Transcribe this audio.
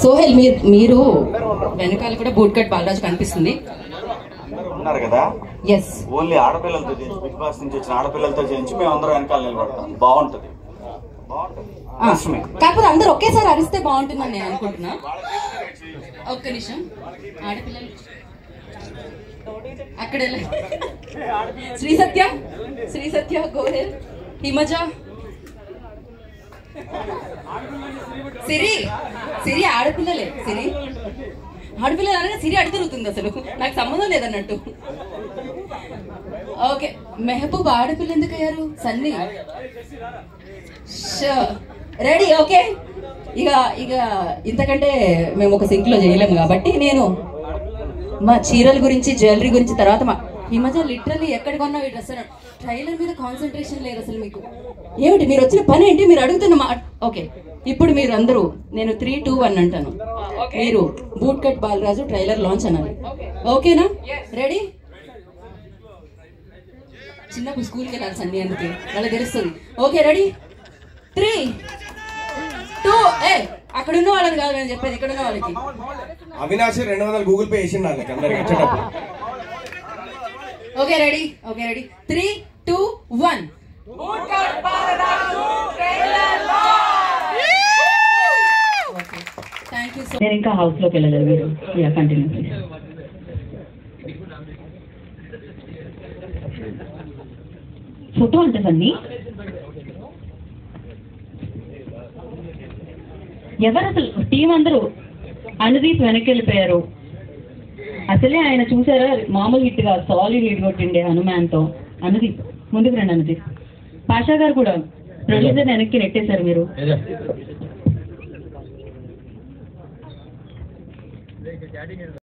సోహెల్ మీరు వెనకాల కూడా బూట్ కట్ బాలరాజు కనిపిస్తుంది ఉన్నారు కదా. ఎస్, ఓన్లీ ఆడపిల్లలతో చేయించి, బిగ్ బాస్ నుంచి వచ్చిన ఆడపిల్లలతో చేయించి మేము అందరం వెనకాల నిలబడతాం. బాగుంటది. కాకపోతే అందరూ ఒకేసారి అరిస్తే బాగుంటుందని నేను అనుకుంటున్నా. ఒక్క నిమిషం. ఆడపిల్లలు అక్కడ శ్రీ సత్య గోహెల్, హిమజ, సిరి ఆడపిల్లలే. ఆడపిల్లలు అనగా సిరి అడుగుతుంది, అసలు నాకు సంబంధం లేదన్నట్టు. ఓకే, మెహబూబ్ ఆడపిల్ల ఎందుకు అయ్యారు? సన్నీ రెడీ. ఓకే, ఇక ఇంతకంటే మేము ఒక సింక్ లో చేయలేము కాబట్టి నేను మా చీరల గురించి, జ్యువెలరీ గురించి తర్వాత ఈ మధ్య లిటరల్లీ ఎక్కడ కొన్నా ఈ డ్రెస్ ట్రైలర్ మీద కాన్సన్ట్రేషన్ లేదు అసలు మీకు. ఏమిటి మీరు వచ్చిన పని ఏంటి? మీరు అడుగుతున్న ఓకే, ఇప్పుడు మీరు అందరూ నేను 3, 2, 1 అంటాను. మీరు boot cut Balaraju trailer launch అనాలి. ఓకేనా? రెడీ? చిన్నప్పుడు స్కూల్కి వెళ్ళాలి సండే, అందుకే వాళ్ళకి తెలుస్తుంది. Okay, ready? 3, 2. అక్కడ ఉన్న వాళ్ళని కాదు నేను చెప్పేది, ఇక్కడ ఉన్న వాళ్ళకి. అవినాష్ 200 గూగుల్ పే చేసిండు వాళ్ళకి అందరికి వచ్చేటప్పుడు. Okay ready? 3, 2, 1. Thank you so much. నేను ఇంకా హౌస్ లోకి వెళ్ళలేదు. మీరు కంటిన్యూ. ఫోటో ఉంటుందండి. ఎవరు అసలు టీం అందరూ అనుదీప్ వెనక్కి వెళ్ళిపోయారు. అసలే ఆయన చూసారా, మామూలు హిట్ గా సాలిడ్ హిట్ కొట్టిండే హనుమాన్తో. అనుదీప్ ముందుకు రండి. అనుదీప్ పాషా గారు కూడా ప్రొడ్యూసర్ వెనక్కి నెట్టేశారు మీరు.